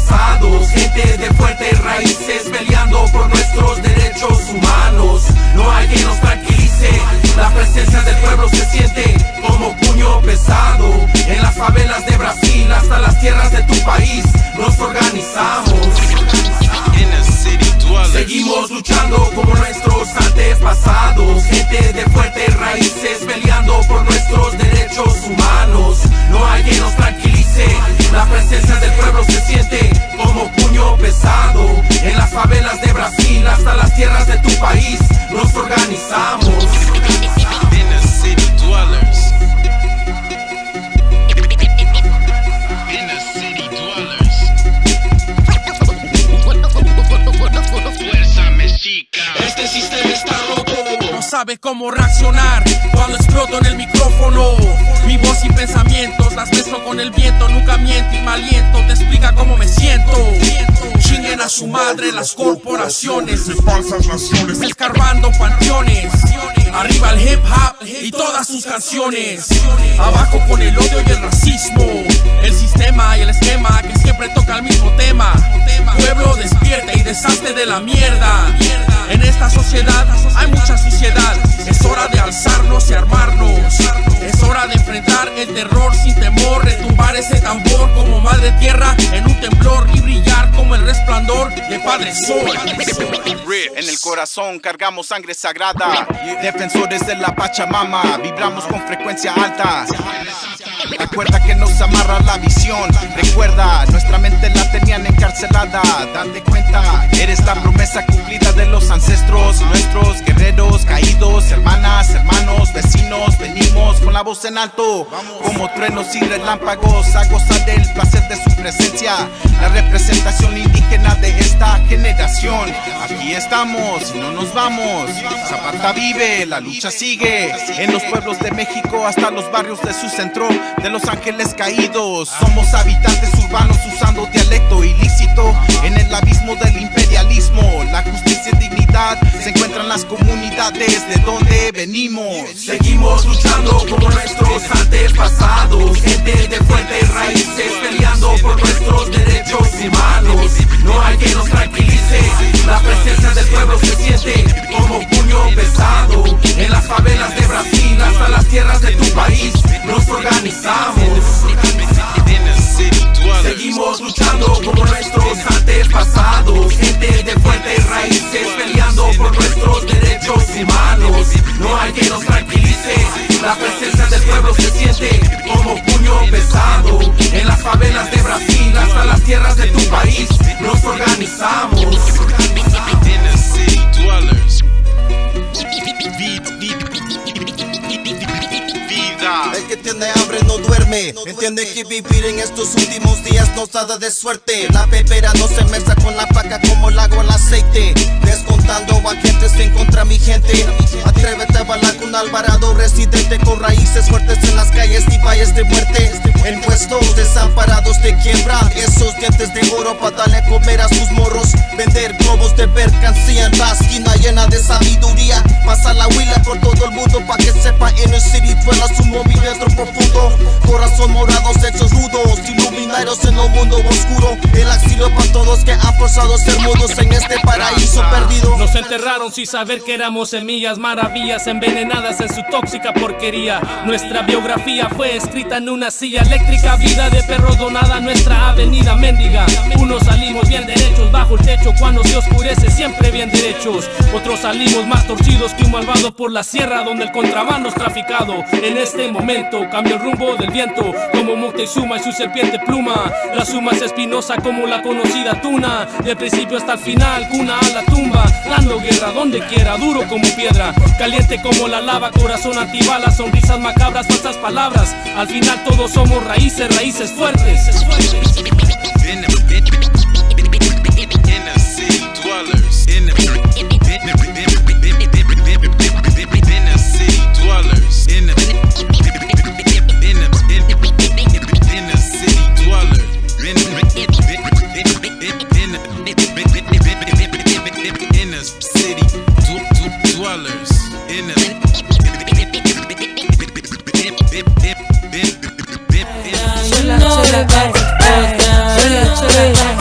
antepasados, gente de fuertes raíces peleando por nuestros derechos humanos. No hay quien nos tranquilice, la presencia del pueblo se siente como puño pesado. En las favelas de Brasil hasta las tierras de tu país nos organizamos. Seguimos luchando como nuestros antepasados, gente de fuertes raíces peleando por nuestros derechos humanos. No hay quien nos tranquilice, la presencia del pueblo se siente como puño pesado. En las favelas de Brasil hasta las tierras de tu país nos organizamos. Este sistema está roto, no sabe cómo reaccionar cuando exploto en el micrófono. Mi voz y pensamientos las mezclo con el viento. Nunca miento y me aliento, te explica cómo me siento. Chinguen a su madre las corporaciones de falsas naciones, escarbando panteones. Arriba el hip hop y todas sus canciones. Abajo con el odio y el racismo. El sistema y el esquema que siempre toca el mismo tema. Pueblo despierta y deshazte de la mierda. En esta sociedad hay mucha suciedad. Es hora de alzarnos y armarnos. Es hora de enfrentar el terror sin temor. Retumbar ese tambor como madre tierra en un temblor y brillar como el resplandor de Padre Sol. En el corazón cargamos sangre sagrada. Defensores de la Pachamama, vibramos con frecuencia alta. La cuerda que nos amarra la visión. Recuerda, nuestra mente la tenían encarcelada. Date cuenta, eres la promesa cumplida de los ancestros nuestros, guerreros caídos, hermanas, hermanos, vecinos. Venimos con la voz en alto, como truenos y relámpagos, a gozar del placer de su presencia. La representación indígena de esta generación. Aquí estamos y no nos vamos. Zapata vive, la lucha sigue. En los pueblos de México hasta los barrios de su centro, de los ángeles caídos. Somos habitantes urbanos usando dialecto ilícito. En el abismo del imperialismo, la justicia y dignidad se encuentran en las comunidades de donde venimos. Seguimos luchando como nuestros antepasados, gente de fuertes raíces peleando por nuestros derechos humanos. No hay quien nos tranquilice, la presencia del pueblo se siente como puño pesado. En las favelas de Brasil hasta las tierras de tu país nos organizamos. Seguimos luchando como nuestros antepasados, gente de fuertes raíces peleando por nuestros derechos humanos. No hay quien nos tranquilice, la presencia del pueblo se siente como puño pesado. En las favelas de Brasil hasta las tierras de tu país nos organizamos. El que tiene hambre no duerme. Entiende que vivir en estos últimos días nos da de suerte. La pepera no se mezcla con la paca como el agua al aceite. Descontando agentes en contra mi gente. Atrévete a bailar con Alvarado, residente con raíces fuertes en las calles y valles de muerte. En puestos desamparados de quiebra, esos dientes de oro para darle a comer a sus morros. Vender globos de mercancía en la esquina llena de sabiduría. Pasa la huila por todo el mundo pa' que sepa en el city duela su movimiento profundo. Corazón morados hechos rudos, iluminarios en un mundo oscuro. El exilio para todos que han forzado a ser mudos en este paraíso perdido. Nos enterraron sin saber que éramos semillas, maravillas envenenadas en su tóxica porquería. Nuestra biografía fue escrita en una silla eléctrica. Vida de perro donada a nuestra avenida mendiga. Unos salimos bien derechos bajo el techo, cuando se oscurece siempre bien derechos. Otros salimos más torcidos que un malvado por la sierra donde el contrabando es traficado. En este momento cambio el rumbo del viento, como Moctezuma y su serpiente pluma. La suma es espinosa como la conocida tuna, del principio hasta el final, cuna a la tumba. Dando guerra donde quiera, duro como piedra, caliente como la lava, corazón antibalas, sonrisas macabras, falsas palabras. Al final todos somos raíces, raíces fuertes. Chula, chula,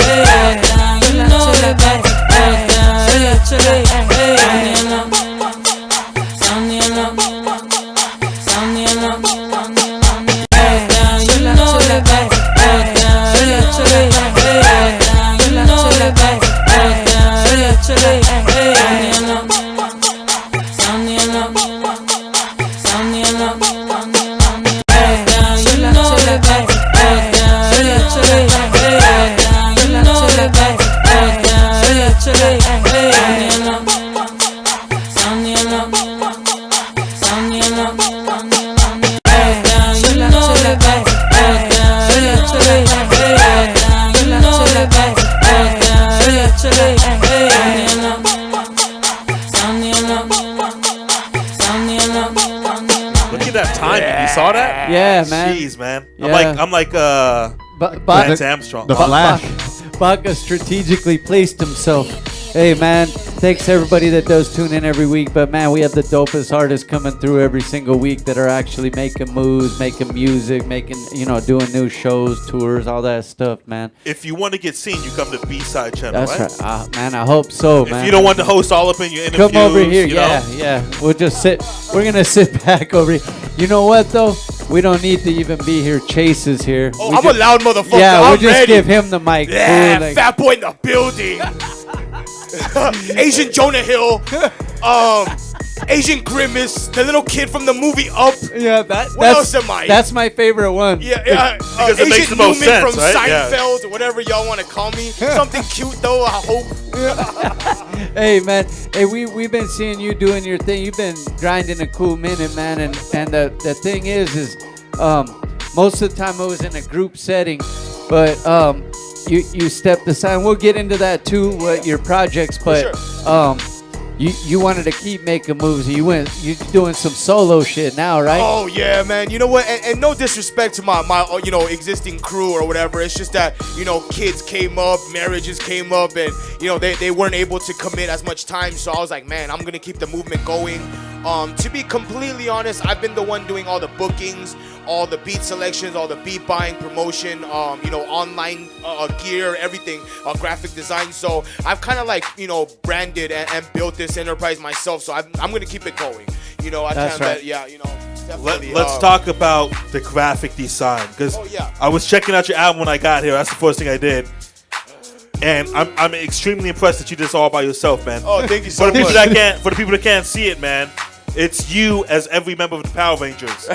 Yeah, man. Jeez, man. Yeah. I'm like Lance Armstrong. The Flash. Baca strategically placed himself. Hey, man, thanks to everybody that does tune in every week. But, man, we have the dopest artists coming through every single week that are actually making moves, making music, doing new shows, tours, all that stuff, man. If you want to get seen, you come to B-Side Channel, That's right. Man, I hope so, man. If you don't want the host all up in your interviews, come over here. Yeah. We'll just sit. We're going to sit back over here. You know what, though? We don't need to even be here. Chase is here. Oh, I'm a loud motherfucker. Yeah, I'm we'll just ready. give him the mic. Yeah, Like, fat boy in the building. Asian Jonah Hill. Asian Grimace. The little kid from the movie Up. Yeah, what else am I? That's my favorite one. Yeah. Because it Asian makes the most Newman sense, from right? Seinfeld, or whatever y'all want to call me. Something cute, though, I hope. Hey, man. Hey, we've been seeing you doing your thing. You've been grinding a cool minute, man. And the thing is most of the time it was in a group setting, but you stepped aside. We'll get into that too, what your projects, but sure. You wanted to keep making moves. You're doing some solo shit now, right? Oh yeah, man. You know what? And no disrespect to my existing crew or whatever. It's just that kids came up, marriages came up, and they weren't able to commit as much time. So I was like, man, I'm gonna keep the movement going. To be completely honest, I've been the one doing all the bookings, all the beat selections, all the beat buying, promotion, online gear, everything, graphic design. So I've kind of branded and built this enterprise myself. So I'm going to keep it going. That's right. definitely. Let's talk about the graphic design, because I was checking out your album when I got here. That's the first thing I did. And I'm extremely impressed that you did this all by yourself, man. Oh, thank you so much. For the people that can't see it, man, it's you as every member of the Power Rangers.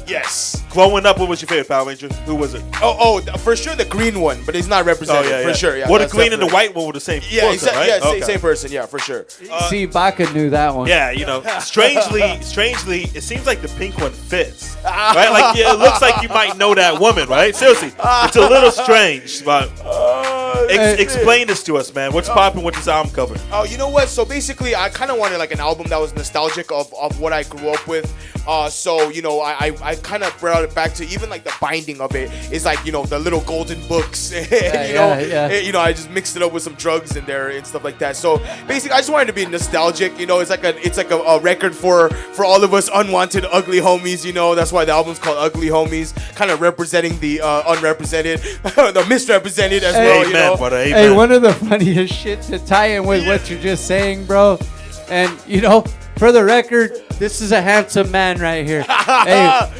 Yes. Growing up, what was your favorite Power Ranger? Who was it? Oh, for sure the green one, but he's not represented. For sure, yeah. Well, the green and the white one were the same person, right? Yeah, Okay. same person, yeah, for sure. See, Baca knew that one. Yeah, strangely, it seems like the pink one fits, right? Like, it looks like you might know that woman, right? Seriously, it's a little strange, but explain this to us, man. What's popping with this album cover? Oh, you know what? So basically, I kind of wanted an album that was nostalgic of what I grew up with. So I kind of brought it back to even the binding of it is the little golden books. I just mixed it up with some drugs in there and stuff like that. So basically, I just wanted to be nostalgic. It's like a record for all of us unwanted ugly homies. That's why the album's called Ugly Homies, kind of representing the unrepresented, the misrepresented as well. Amen, brother. Amen. Hey, one of the funniest shit to tie in with what you're just saying, bro. And for the record, this is a handsome man right here.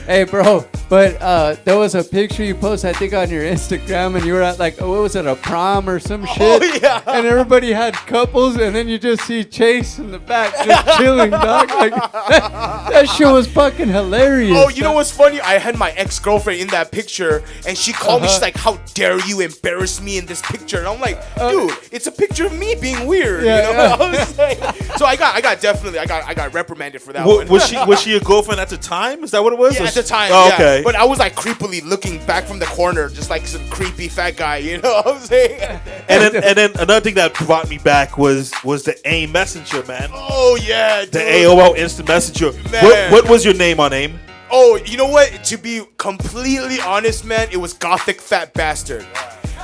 hey, bro. But there was a picture you posted, I think, on your Instagram, and you were at what was it, a prom or some shit? Oh, yeah. And everybody had couples, and then you just see Chase in the back just chilling, dog. That shit was fucking hilarious. Oh, you know what's funny? I had my ex-girlfriend in that picture, and she called me. She's like, "How dare you embarrass me in this picture?" And I'm like, "Dude, it's a picture of me being weird." I was like, so I got reprimanded for that one. Was she your girlfriend at the time? Is that what it was? Yeah, at the time. Oh, yeah. okay. But I was creepily looking back from the corner, just like some creepy fat guy. You know what I'm saying? And then another thing that brought me back was the AIM Messenger, man. Oh yeah, dude. The AOL Instant Messenger. Man. What was your name on AIM? Oh, you know what? To be completely honest, man, it was Gothic Fat Bastard.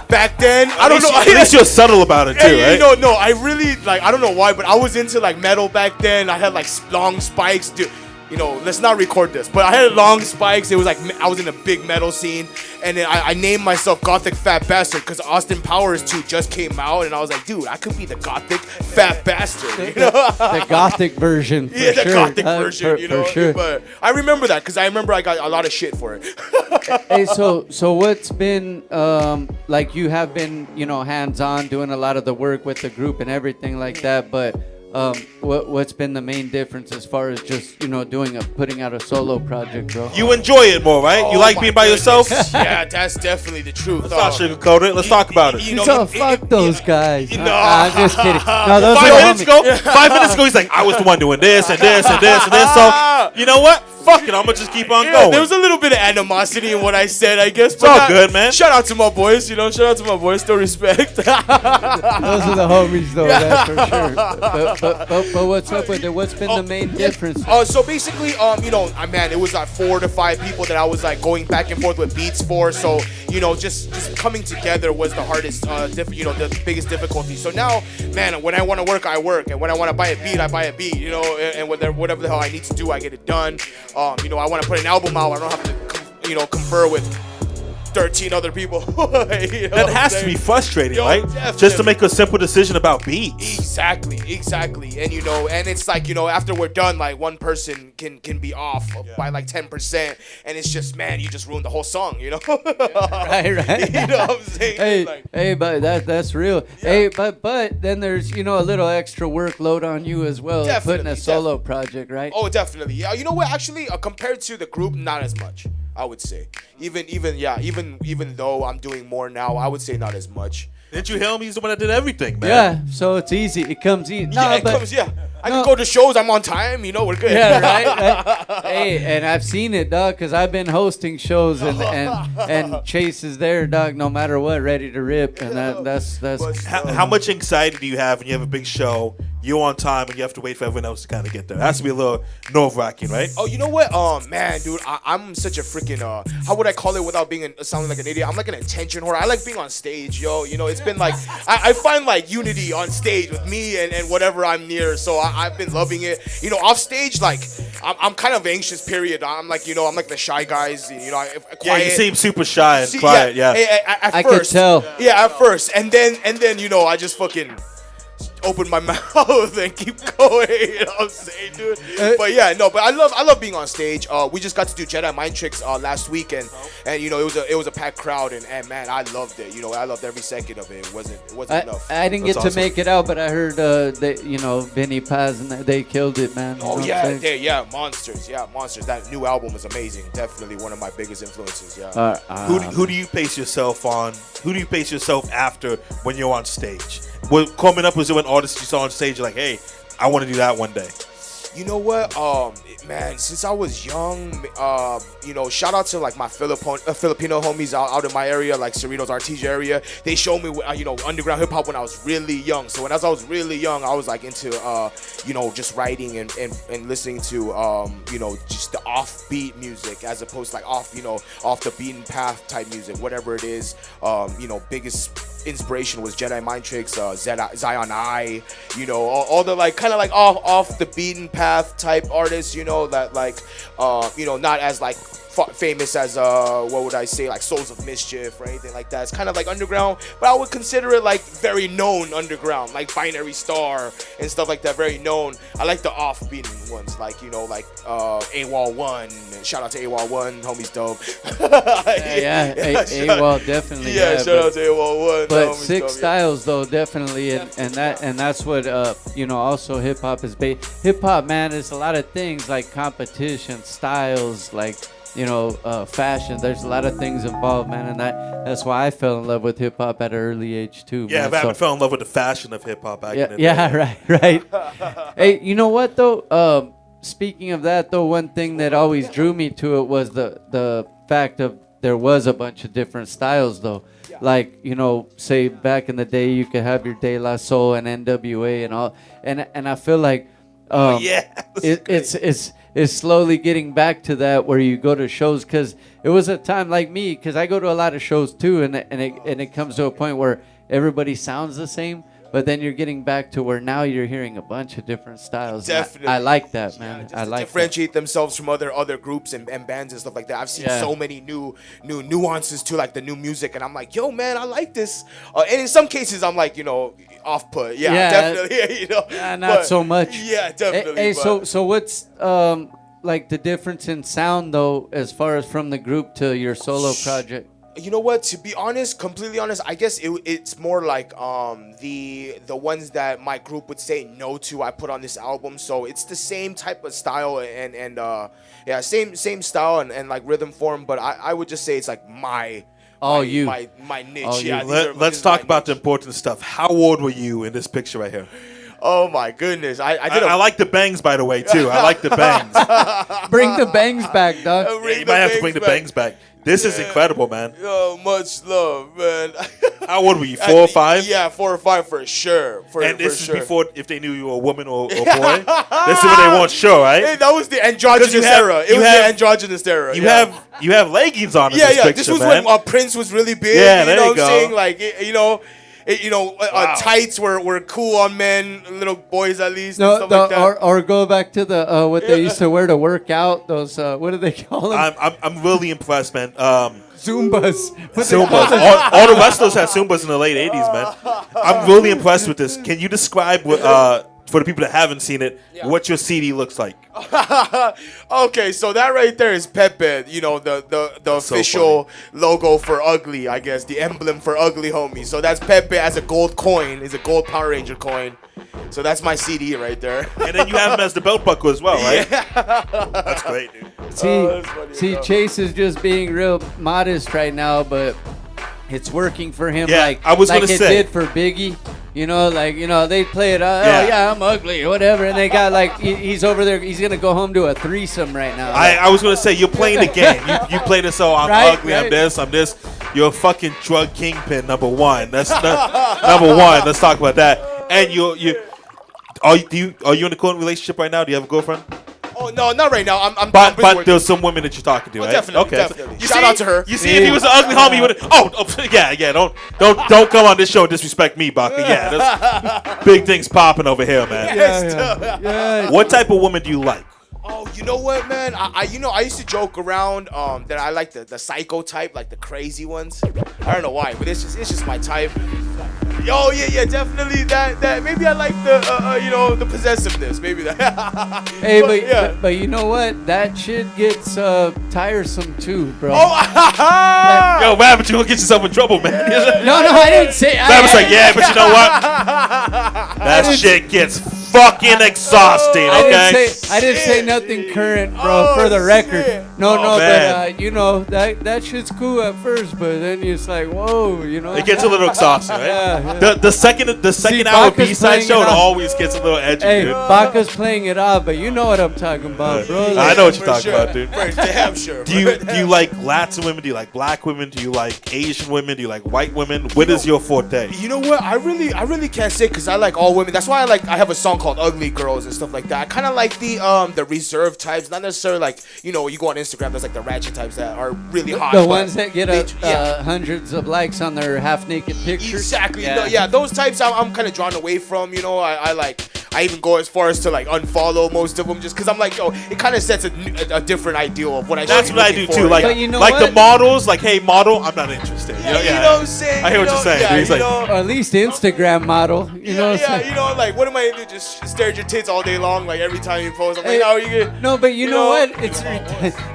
Back then, I don't know. At least you're subtle about it too, right? No, I really I don't know why, but I was into metal back then. I had long spikes, dude. Let's not record this, but I had long spikes. It was I was in a big metal scene, and then I named myself Gothic Fat Bastard because Austin Powers 2 just came out, and I was like, dude, I could be the Gothic Fat Bastard, The Gothic version, yeah, the Gothic version, for sure. But I remember that because I got a lot of shit for it. Hey, so what's been you have been hands-on doing a lot of the work with the group and everything like that, but what's been the main difference as far as just putting out a solo project, bro? You enjoy it more, right? You like being by yourself? Yeah, that's definitely the truth. Let's not sugarcoat it. Let's talk about it. Fuck those guys. No. I'm just kidding. No, 5 minutes ago, he's like, I was the one doing this and this and this and this. So, you know what? fuck it, I'm gonna just keep on Yeah, going. there was a little bit of animosity in what I said, I guess. It's all good, man. Shout out to my boys, you know. Shout out to my boys. Still respect. Those are the homies, though. That's for sure. But what's up with it? What's been the main difference? So basically, you know, man, it was like 4 to 5 people that I was like going back and forth with beats for. So you know, just coming together was the hardest, you know, the biggest difficulty. So now, man, when I want to work, I work, and when I want to buy a beat, I buy a beat. You know, and whatever the hell I need to do, I get it done. You know, I want to put an album out. I don't have to, you know, confer with 13 other people. You know that has to be frustrating, right? Definitely. Just to make a simple decision about beats. Exactly. And you know, and it's like, you know, after we're done, like one person can be off by like 10%, and it's just, man, you just ruined the whole song, you know? Right. You know what I'm saying? Hey, but that's real. Yeah. Hey, but then there's, you know, a little extra workload on you as well, putting a solo project, right? Oh, definitely. Yeah, you know what? Actually, compared to the group, not as much, I would say. Even though I'm doing more now, I would say not as much. Didn't you hear him? He's the one that did everything, man. Yeah, so it's easy. It comes easy. I can go to shows. I'm on time. You know, we're good. Yeah, right. Hey, and I've seen it, dog, because I've been hosting shows and Chase is there, dog, no matter what, ready to rip. And that's. How much anxiety do you have when you have a big show? You're on time and you have to wait for everyone else to kind of get there. It has to be a little nerve-wracking, right? Oh, you know what? Man, dude, I'm such a freaking, how would I call it without being sounding like an idiot? I'm like an attention whore. I like being on stage, yo. You know, it's been like, I find like unity on stage with me and whatever I'm near. So I've been loving it. You know, off stage, like, I'm kind of anxious, period. I'm like, you know, I'm like the shy guys, you know, quiet. Yeah, you seem super shy and quiet, yeah. I could tell. Yeah, at first. And then, you know, I just fucking open my mouth and keep going. You know what I'm saying, dude? But yeah, no, but I love being on stage. We just got to do Jedi Mind Tricks last week, and you know, it was a packed crowd, and man, I loved it. You know, I loved every second of it. It wasn't enough. I didn't get to make it out, but I heard that, you know, Benny Paz and they killed it, man. Oh yeah, monsters. That new album was amazing. Definitely one of my biggest influences. Yeah. Who do you base yourself on? Who do you base yourself after when you're on stage? Coming up, was there an artist you saw on stage, you're like, hey, I want to do that one day? You know what, man, since I was young, you know, shout out to like my Filipino homies out in my area, like Cerritos, Artesia area. They showed me, you know, underground hip hop when I was really young. So as I was really young, I was like into, you know, just writing and listening to, you know, just the offbeat music as opposed to like off the beaten path type music, whatever it is. You know, biggest inspiration was Jedi Mind Tricks, Zion I, you know, all the like kind of like off the beaten path type artists, you know, that like you know, not as like famous as what would I say, like Souls of Mischief or anything like that. It's kind of like underground, but I would consider it like very known underground, like Binary Star and stuff like that, very known. I like the offbeat ones, like, you know, like AWOL 1. Shout out to AWOL 1, homie's dope. Yeah, AWOL definitely. Yeah, shout out to AWOL 1. But Six Styles though, definitely, and that's what you know, also hip hop is based. Hip hop, man, is a lot of things like competition, styles, like, you know, fashion. There's a lot of things involved, man, and that's why I fell in love with hip hop at an early age too. Yeah, man. I fell in love with the fashion of hip hop back in the day. Yeah, right. Hey, you know what though? Speaking of that though, one thing that always drew me to it was the fact of there was a bunch of different styles though. Like, you know, say back in the day, you could have your De La Soul and NWA and all, and I feel like it's slowly getting back to that where you go to shows, because it was a time like me, because I go to a lot of shows too, and it comes to a point where everybody sounds the same, but then you're getting back to where now you're hearing a bunch of different styles. Definitely. I like that, man. I like differentiate themselves from other groups and bands and stuff like that. I've seen so many new nuances to like the new music, and I'm like, yo, man, I like this. And in some cases, I'm like, you know, off put. Yeah, definitely. You know, not so much. Yeah, definitely. Hey, so what's like the difference in sound though, as far as from the group to your solo project? You know what? To be honest, completely honest, I guess it's more like the ones that my group would say no to, I put on this album. So it's the same type of style and same style and like rhythm form. But I would just say it's like my niche. Let's talk about the important stuff. How old were you in this picture right here? Oh my goodness! I like the bangs, by the way, too. I like the bangs. Bring the bangs back, dog. You might have to bring the bangs back. This is incredible, man. Oh, much love, man. How old were you? 4 or 5? Yeah, 4 or 5 for sure. This is before if they knew you were a woman or boy. This is what they want to show, right? Hey, that was the androgynous era. It was the androgynous era. You have leggings on in this picture, This was man. when Prince was really big. Yeah, there you go. I'm saying? Like, tights were cool on men, little boys at least. No, and stuff like that. or go back to the what they used to wear to work out. Those what do they call them? I'm really impressed, man. Zumbas. Zumbas. All the wrestlers had Zumbas in the late 80s, man. I'm really impressed with this. Can you describe what, for the people that haven't seen it, what your CD looks like? Okay, so that right there is Pepe, the official logo for Ugly, I guess, the emblem for Ugly Homie. So that's Pepe as a gold coin, is a gold Power Ranger coin. So that's my CD right there. And then you have him as the belt buckle as well, right? Yeah. That's great, dude. See, Chase is just being real modest right now, but it's working for him. Yeah, like I was like gonna it say. did for Biggie. They play it. Oh yeah, I'm ugly or whatever, and they got like he's over there. He's gonna go home to a threesome right now. I was gonna say you're playing the game. You play this. Oh, I'm ugly. Right. I'm this. You're a fucking drug kingpin. Number one. That's number one. Let's talk about that. And are you in a current relationship right now? Do you have a girlfriend? Oh no, not right now. I'm But there's some women that you're talking to, right? Definitely. Shout out to her. You see, if he was an ugly homie, you would. Yeah. Don't come on this show and disrespect me, Baca. Yeah, there's big things popping over here, man. Yeah. What type of woman do you like? Oh, you know what, man? I used to joke around that I like the psycho type, like the crazy ones. I don't know why, but it's just my type. Oh yeah, definitely that. Maybe I like the possessiveness. Maybe that. Hey, but you know what? That shit gets tiresome too, bro. Oh, yo, what happened? You gonna get yourself in trouble, man? No, I didn't say. I was like, yeah, but you know what? That shit gets fucking exhausting. Okay. I didn't say nothing current, bro. For the record, no, man. but that shit's cool at first, but then it's like, whoa, It gets a little exhausting, right? Yeah. The second hour Baca's B-side playing show it off. always gets a little edgy, Hey, dude. Baca's playing it off, but you know what I'm talking about, bro. I know what you're talking about, dude. For damn sure. Do you like Latin women? Do you like black women? Do you like Asian women? Do you like white women? What is your forte? You know what? I really can't say because I like all women. That's why I have a song called Ugly Girls and stuff like that. I kind of like the reserved types, not necessarily like you go on Instagram. There's like the ratchet types that are really hot. The ones that get hundreds of likes on their half-naked pictures. Exactly. Those types I'm kind of drawn away from. I even go as far as to like unfollow most of them just because I'm like, it kind of sets a different ideal of what I should That's be what I looking do for. too. Like, But you know like what? the models, like, hey, model, I'm not interested. You know what I'm saying? I hear what you're saying. Yeah, He's like, Or at least Instagram model. You know what I'm saying? like what am I gonna do? Just stare at your tits all day long, like every time you post. I'm Hey, like, you good? No, but you know what?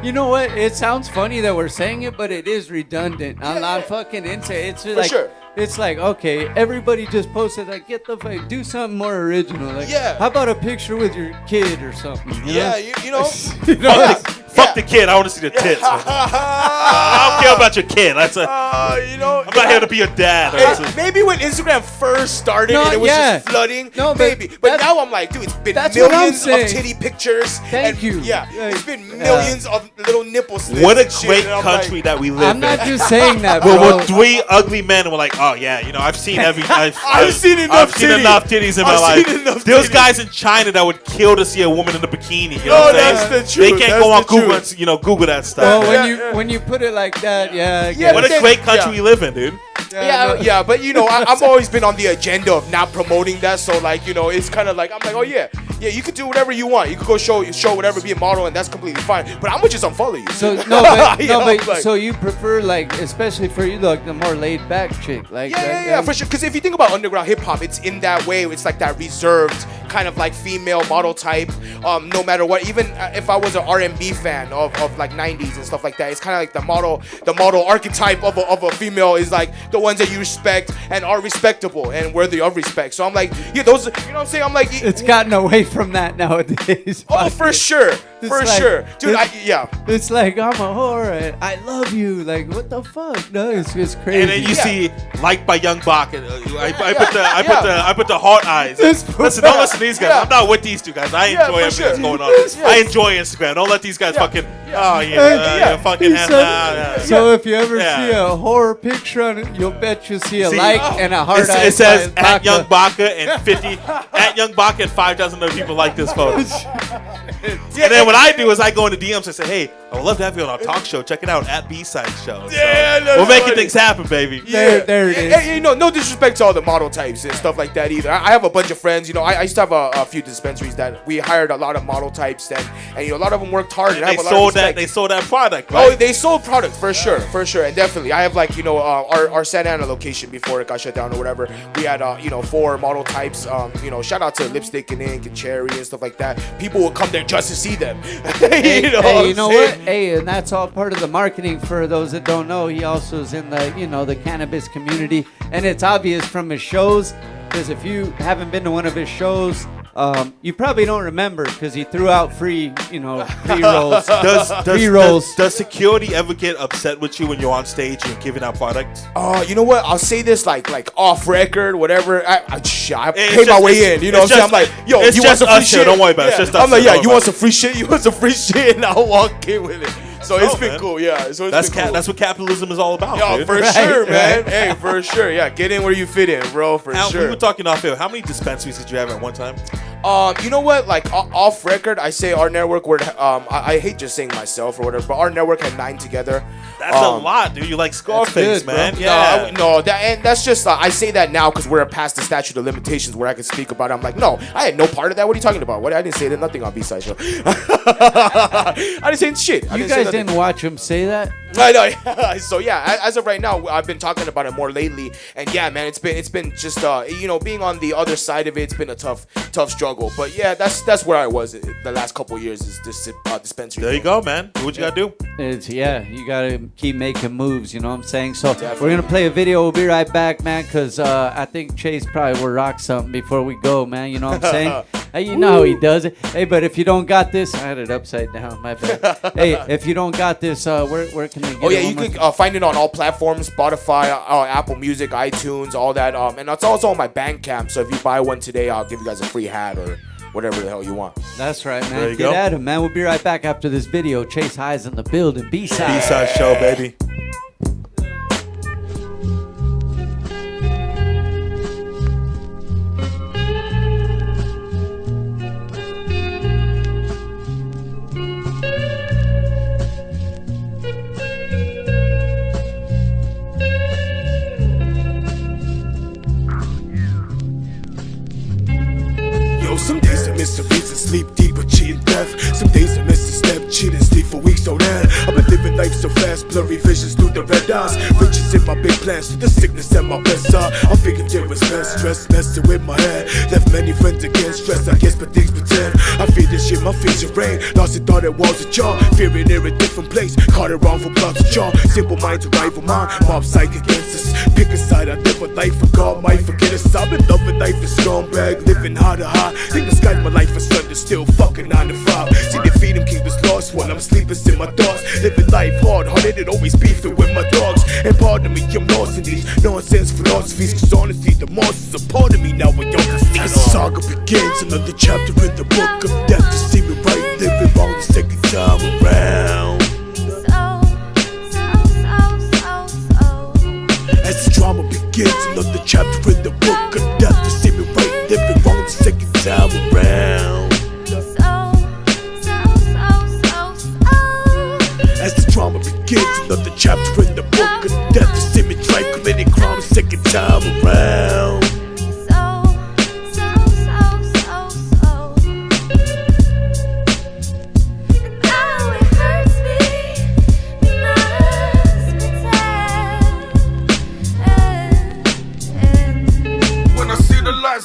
You know what? It sounds funny that we're saying it, but it is redundant. On fucking Insta, it's like sure. It's like, okay, everybody just posted like, get the fuck, do something more original. Like, how about a picture with your kid or something? You know? You know. Fuck the kid. I want to see the tits. I don't care about your kid. That's I'm not here to be a dad. Maybe when Instagram first started and it was just flooding, maybe. But now I'm like, dude, it's been millions of titty pictures. Thank you. Yeah, it's been millions of little nipple slits. What a great country that we live in. I'm not just saying that, bro. We're three ugly men and we're like, oh yeah, I've seen I've seen enough titties in my life. There's guys in China that would kill to see a woman in a bikini. You know what I'm saying? That's the truth. They can't go on Google and Google that stuff. Well, when you put it like that, what a great country we live in, dude. But I've always been on the agenda of not promoting that. So like, it's kind of like I'm like, oh yeah, you could do whatever you want. You could go show whatever, be a model, and that's completely fine. But I'm gonna just unfollow you. So so you prefer like, especially for you, like the more laid back chick, like for sure. Because if you think about underground hip hop, it's in that way. It's like that reserved kind of like female model type. No matter what, even if I was an R&B fan of like 90s and stuff like that, it's kind of like the model archetype of a female is like the ones that you respect and are respectable and worthy of respect. So I'm like, those, you know what I'm saying? I'm like, it's gotten away from that nowadays. Oh, for sure. For sure. Dude, It's like, I'm a whore and I love you. Like, what the fuck? No, it's crazy. And then you see, liked by Young Baca. I put the heart eyes. Listen, don't listen to these guys. I'm not with these two guys. I enjoy everything that's going on. I enjoy Instagram. Don't let these guys fucking, fucking. So if you ever see a horror picture on it, you'll bet you see a like and a heart eye. It says at Young Baca and 50 at Young Baca and 5,000 other people like this photo. And then what I do is I go into DMs and say, hey, I would love to have you on our talk show. Check it out at BSIDESHOW. So we're making things happen, baby. There it is. Hey, no disrespect to all the model types and stuff like that either. I have a bunch of friends. I used to have a few dispensaries that we hired a lot of model types, and a lot of them worked hard. And they sold that product, right? Oh, they sold product for sure, and definitely. I have our Santa Ana location before it got shut down or whatever. We had 4 model types. Shout out to Lipstick and Ink and Cherry and stuff like that. People would come there just to see them. You know what? Hey, and that's all part of the marketing. For those that don't know, he also is in the cannabis community, and it's obvious from his shows. Because if you haven't been to one of his shows, you probably don't remember because he threw out free rolls. Does security ever get upset with you when you're on stage and you're giving out products? You know what? I'll say this like off record, whatever. I pay my way in. You know what I'm saying? I'm like, yo, it's you want some free shit? Don't worry about it. It's just us. I'm like, you want some free shit? You want some free shit? And I'll walk in with it. So it's been cool, yeah. So that's what capitalism is all about. Yo, for sure, man. Hey, for sure, yeah. Get in where you fit in, bro. For sure. We were talking off air. How many dispensaries did you have at one time? You know what? Like off record, I say our network. I hate just saying myself or whatever, but our network had 9 together. That's a lot, dude. You like Scarface, man. Yeah. That's just I say that now because we're past the statute of limitations where I can speak about it. I'm like, no, I had no part of that. What are you talking about? I didn't say that. Nothing on B-Side Show. I didn't say shit. You guys didn't watch him say that? I know. So yeah, as of right now, I've been talking about it more lately, and yeah, man, it's been just being on the other side of it. It's been a tough struggle, but yeah, that's where I was the last couple of years is this dispensary. There you go, man. Do what you gotta do. You gotta keep making moves. You know what I'm saying? So we're gonna play a video. We'll be right back, man, because I think Chase probably will rock something before we go, man. You know what I'm saying? You know how he does it. Hey, but if you don't got this, I had it upside down. My bad. Hey, if you don't got this, where can they get it? You can find it on all platforms: Spotify, Apple Music, iTunes, all that. And it's also on my Bandcamp. So if you buy one today, I'll give you guys a free hat or whatever the hell you want. That's right, man. Get at him, man. We'll be right back after this video. Chase High's in the building. B-Side Show, baby. Some days I miss the reason, sleep deep, but cheating death. Some days I miss the step, cheating, sleep for weeks, so that I've been living life so fast, blurry visions through the red eyes. Riches in my big plans, through the sickness and my best side. I figured there was less stress, messing with my head. Left many friends against stress, I guess, but things pretend. I feel this shit, my fears are rain. Lost it, thought it was a charm. Fearing they're a different place, caught it wrong for plots of charm. Simple minds, a rival mind, mob psych against us. Pick a side, I live a life for God, might forget us. I've been loving life in scumbag, living hard to high. Think the sky's my life is under, still fucking 9 to 5. See the freedom king was lost while I'm sleeping in my thoughts. Living life hard-hearted and always beefing with my dogs. And pardon me, I'm lost in these nonsense philosophies. Cause honestly, the monsters are part of me now when y'all can see. As the saga begins, another chapter in the book of death. To see me right, living wrong the second time around. As the drama begins, another chapter in the book of death. To see me right, living wrong the second time around. As the drama begins, another chapter in the book of death. To see me try committing crime the second time around.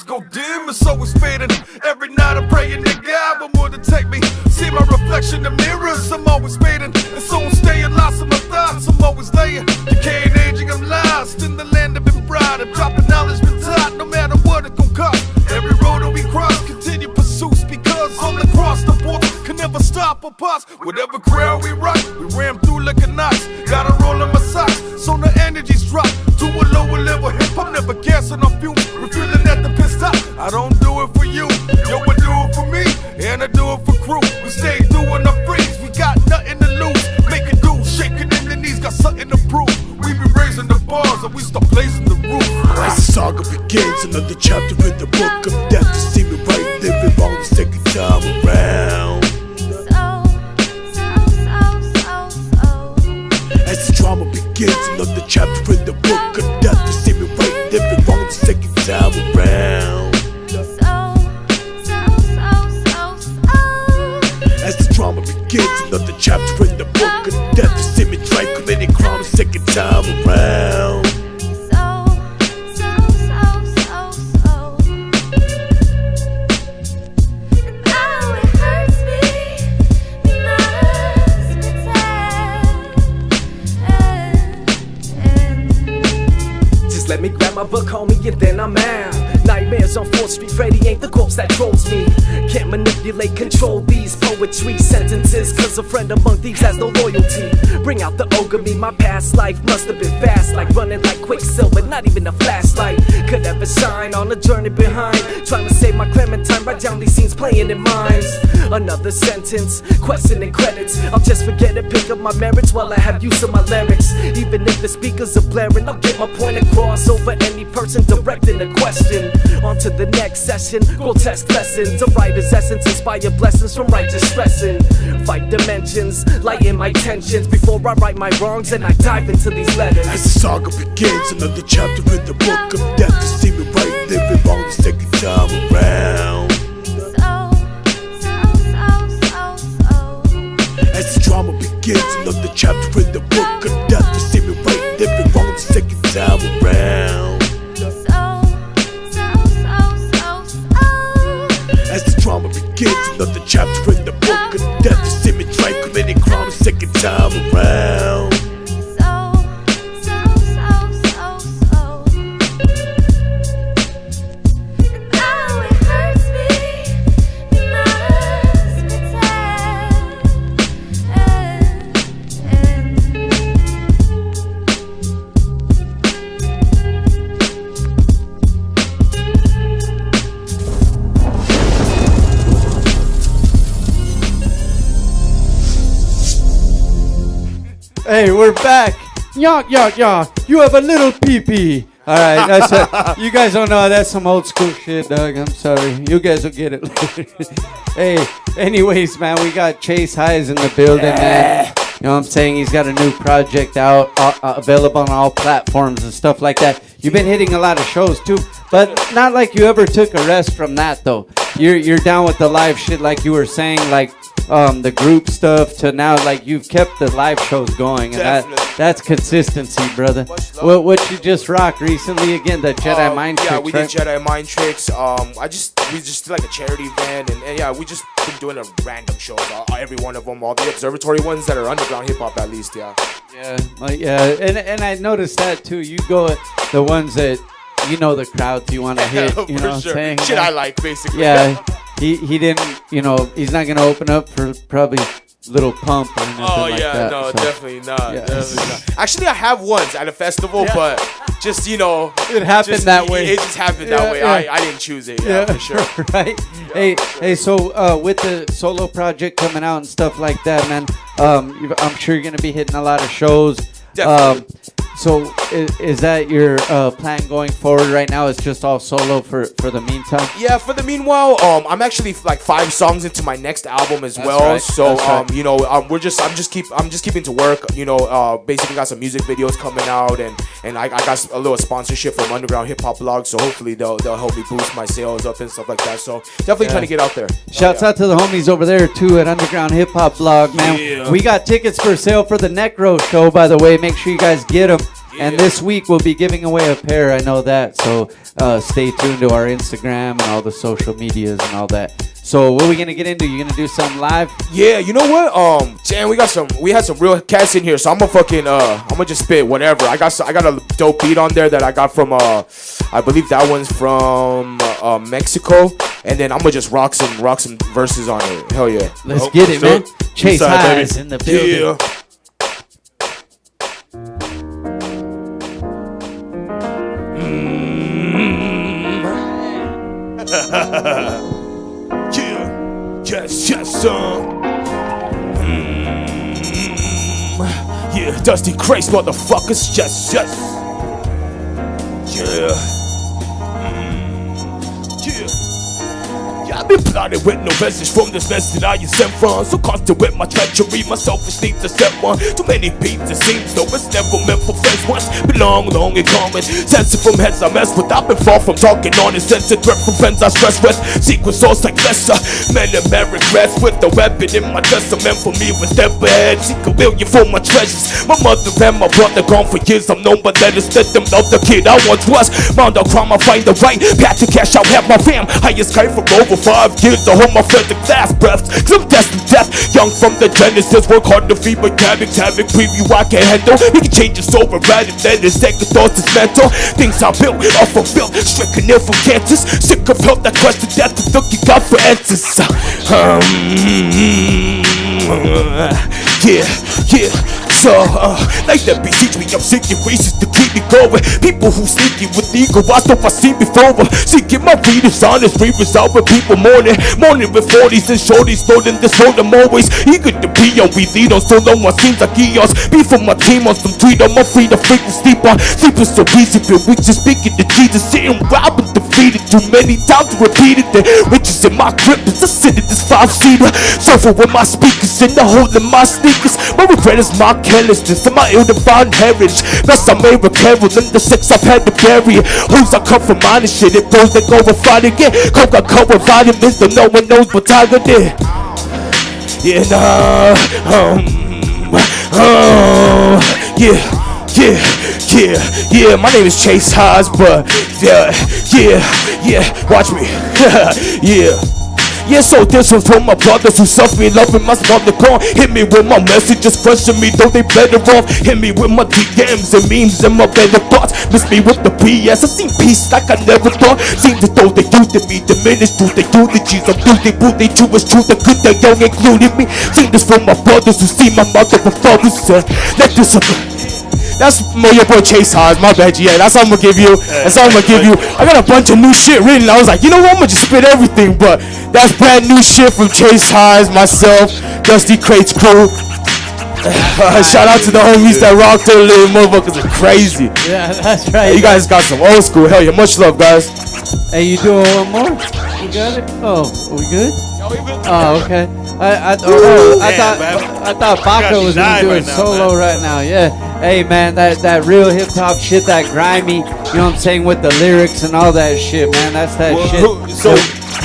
Go dim, it's always fading. Every night I'm praying that God will more to take me. See my reflection in mirrors, I'm always fading. And so I'm staying lost in my thoughts, I'm always laying. Decaying, aging, I'm lost in the land of been bride. I'm dropping knowledge, been taught, no matter what it gon' cost. Every road that we cross, continue pursuits. Because all across the board can never stop for pots. Whatever crowd we rock, we ram through like a knots. Gotta roll in my socks, so the energies drop to a lower level. Hip hop never gassing on fumes, refilling at the pit stop. I don't do it for you, yo, I do it for me, and I do it for crew. We stay doing our freeze, we got nothing to lose. Make it do, shaking in the knees, got something to prove. We be raising the bars and we start blazing the roof. As the saga begins, another chapter in the book of death. To see me right, living wrong the second time around. As the drama begins, another chapter in the book of death. To see me right, living wrong the second time around. As the drama begins, another chapter in the book of death. To see me try committing crime the second time around. Let me grab my book, homie, and then I'm out. Nightmares on 4th Street, Freddy ain't the corpse that trolls me. Can't manipulate, control these poetry sentences, cause a friend among thieves has no loyalty. Bring out the ogre me, my past life must have been fast, like running like Quicksilver, not even a flashlight could ever shine on a journey behind. Trying to save my Clementine, write down these scenes playing in minds. Another sentence, questioning credits, I'll just forget it, pick up my merits while I have use of my lyrics. Even if the speakers are blaring, I'll get my point across over any person directing a question. On to the next session, grotesque lessons. A writer's essence, inspire blessings from righteous stressing. Fight dimensions, lighten my tensions before I right my wrongs and I dive into these letters. As the saga begins, another chapter in the book of death. To see me right, living wrong the second time around. As the drama begins, another chapter in the book of death. To see me right, living wrong the second time around. As the drama begins, another chapter in the book of death. To see me try committing crime the second time around. Hey, we're back. Yonk, yonk, yonk. You have a little pee-pee. All right, that's it. You guys don't know. That's some old school shit, Doug. I'm sorry. You guys will get it later. Hey, anyways, man, we got Chase Highs in the building, man. You know what I'm saying? He's got a new project out, available on all platforms and stuff like that. You've been hitting a lot of shows, too. But not like you ever took a rest from that, though. You're down with the live shit like you were saying, like the group stuff to now, like you've kept the live shows going, and that's consistency, brother. What you just rocked recently again? The Jedi Mind Tricks. Yeah, we did Jedi Mind Tricks. We just did like a charity event, and yeah, we just been doing a random shows. Every one of them, all the observatory ones that are underground hip hop, at least. Yeah. And I noticed that too. You go the ones that you know the crowds you want to hit. You know what I'm saying? Shit, I like basically. Yeah. He didn't, he's not going to open up for probably Little Pump or anything like that. No, definitely not. Yeah. Definitely not. Actually, I have once at a festival, but just, it happened that way. It just happened that way. I didn't choose it, for sure. Right? Hey, so with the solo project coming out and stuff like that, man, I'm sure you're going to be hitting a lot of shows. Definitely. So is that your plan going forward right now? It's just all solo for the meantime? Yeah, for the meanwhile, I'm actually like 5 songs into my next album as well. Right. So I'm just keeping to work. Basically got some music videos coming out, and I got a little sponsorship from Underground Hip Hop Blog. So hopefully they'll help me boost my sales up and stuff like that. So definitely trying to get out there. Shouts out to the homies over there too at Underground Hip Hop Blog, man. Yeah. We got tickets for sale for the Necro show, by the way. Make sure you guys get them. Yeah. And this week we'll be giving away a pair. I know that. So stay tuned to our Instagram and all the social medias and all that. So what are we gonna get into? You gonna do something live? Yeah, you know what? Jan, we had some real cats in here, so I'm gonna just spit whatever. I got a dope beat on there that I got from I believe that one's from Mexico, and then I'm gonna just rock some verses on it. Hell yeah. Let's get it, man. Chase Eastside, Highs baby. in the building. Yeah, yes, yeah, Dusty Craze, motherfuckers, yes. Yeah. I've been plotting with no message from this mess that I am sent from. So constant with my treachery, my selfish needs to set one. Too many beats, it seems though it's never meant for friends. Once belong long in common. Sensitive from heads I mess with. I've been far from talking on it. Sense of threat from friends I stress with. Secret source like lesser. Men and men regrets with the weapon in my testament for me was step ahead. Seek a million for my treasures. My mother and my brother gone for years. I'm known but letters let them love the kid I once was. Mound on crime, I find the right path to cash out, have my fam. Highest kite from over 5 years to hold my friends in class breaths. Cause I'm destined to death. Young from the Genesis, work hard to feed my havoc preview I can handle. He can change his soul but rather than his second thoughts is mental. Things I built are fulfilled, stricken ill from cancers. Sick of health that question death to looking God for answers. Yeah. So, like that beseech me, I'm seeking reasons to keep me going. People who sneaky with ego, I thought I seen before. Seeking my readers honest, resolve with people mourning with 40s and shorties, stolen this road. I'm always eager to be on. We lead on so long, what seems like eons. Be for my team on some tweet, on my feet, I frequent sleep on. Sleep is so easy, feel weak, just speaking to Jesus. Sitting robbing, defeated too many times to repeat it. The riches in my grip as I sit in this 5-seater. Surfing with my speakers in the hole in my sneakers. My regret is my carelessness and my ill-defined heritage. Best I made with Carol and the sex I've had to bury. Who's I come from mine and shit. It goes that go and fight again. Coke I come with vitamins, though no one knows what Tiger did. Yeah, yeah, my name is Chase Highs, but yeah, watch me. Yeah, so this was from my brothers who suffer me, loving my mother gone. Hit me with my messages, question me, though they better off. Hit me with my DMs and memes and my better thoughts. Miss me with the PS, I seen peace like I never thought. Seems as though they used to be diminished through the eulogies of you. They boo, they true, it's true, the good, the young included me. Seen this from my brothers who see my mother and father said, let this up. That's your boy Chase Highs, my bad, yeah. That's all I'm gonna give you. I got a bunch of new shit written. I was like, you know what? I'm gonna just spit everything, but that's brand new shit from Chase Highs, myself, Dusty Crates crew. Shout out to the homies that rock their little motherfuckers are crazy. Yeah, that's right. Hey, you guys got some old school. Hell yeah, much love, guys. Hey, you doing one more? You got it? Oh, are we good? Oh, okay. I thought Baca was gonna do it solo right now. Yeah. Hey man, that real hip hop shit, that grimy, you know what I'm saying, with the lyrics and all that shit, man. That's that shit. So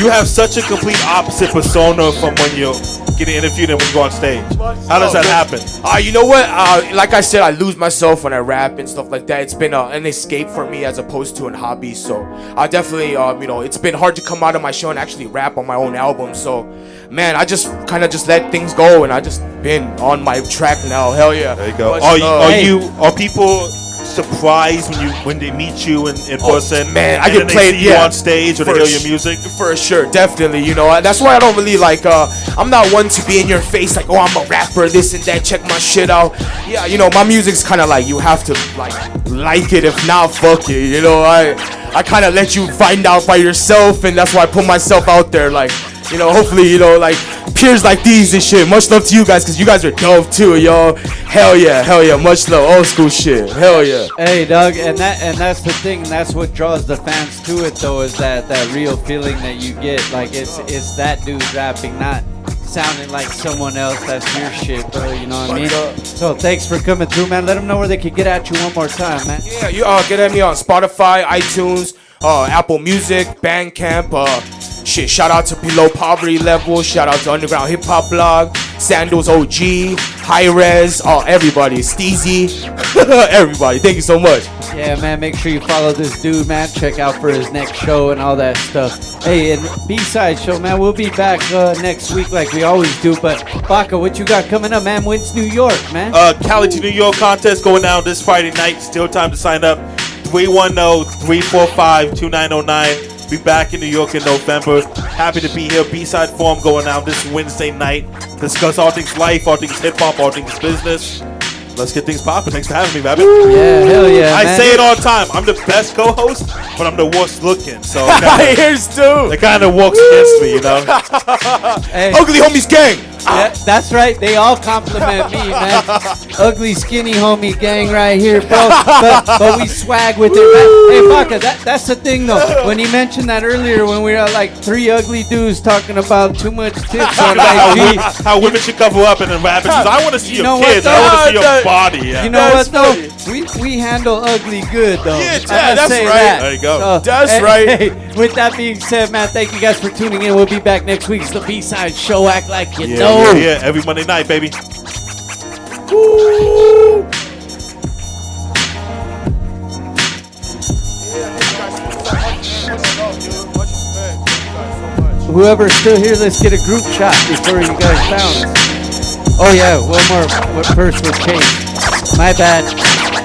you have such a complete opposite persona from when you get interviewed and when you go on stage. How does that happen? You know what? Like I said, I lose myself when I rap and stuff like that. It's been an escape for me as opposed to a hobby. So I definitely, it's been hard to come out of my show and actually rap on my own album. So, man, I just kind of just let things go and I just been on my track now. Hell yeah. There you go. Are people surprised when they meet you in person? Man, I and get played you on stage or they hear your music. For sure, definitely. You know, that's why I don't really like. I'm not one to be in your face like, oh, I'm a rapper, this and that. Check my shit out. Yeah, you know, my music's kind of like you have to like it. If not, fuck it. You know, I kind of let you find out by yourself, and that's why I put myself out there. Like, you know, hopefully, you know, like peers like these and shit. Much love to you guys, cause you guys are dope too, yo. Hell yeah, much love, old school shit. Hell yeah. Hey, Doug, and that's the thing. And that's what draws the fans to it, though, is that real feeling that you get. Like it's that dude rapping, not sounding like someone else. That's your shit, bro. You know what I mean? So thanks for coming through, man. Let them know where they can get at you one more time, man. Yeah, you get at me on Spotify, iTunes, Apple Music, Bandcamp. Shit, shout out to Below Poverty Level, shout out to Underground Hip Hop Blog, Sandals OG, High Res, everybody, Steezy, everybody. Thank you so much. Yeah, man, make sure you follow this dude, man. Check out for his next show and all that stuff. Hey, and B-Side Show, man, we'll be back next week like we always do. But Baca, what you got coming up, man? When's New York, man? Cali to New York contest going down this Friday night. Still time to sign up. 310-345-2909. Be back in New York in November. Happy to be here. B-side Forum going out this Wednesday night. Discuss all things life, all things hip-hop, all things business. Let's get things popping. Thanks for having me, Rabbit. Yeah, hell yeah, I man. say it all the time. I'm the best co-host, but I'm the worst looking. So here's too. It kind of works against me, you know. Hey. Ugly homies gang. Yeah, that's right. They all compliment me, man. Ugly, skinny homie gang right here, bro. But we swag with it, man. Hey, Baca, that's the thing, though. When he mentioned that earlier, when we were like 3 ugly dudes talking about too much tits on IG. How women should cover up and then Rabbit says, I want to see You your know kids. what, I want to though? see your body. Yeah. You know what, though? We handle ugly good, though. Yeah, I that's say right. that. There you go. So, That's right. Hey, with that being said, man, thank you guys for tuning in. We'll be back next week. It's the B-Side Show. Act like you know. Yeah, every Monday night, baby. Whoever's still here, let's get a group shot before you guys bounce. Oh yeah, one more verse with Chase. My bad.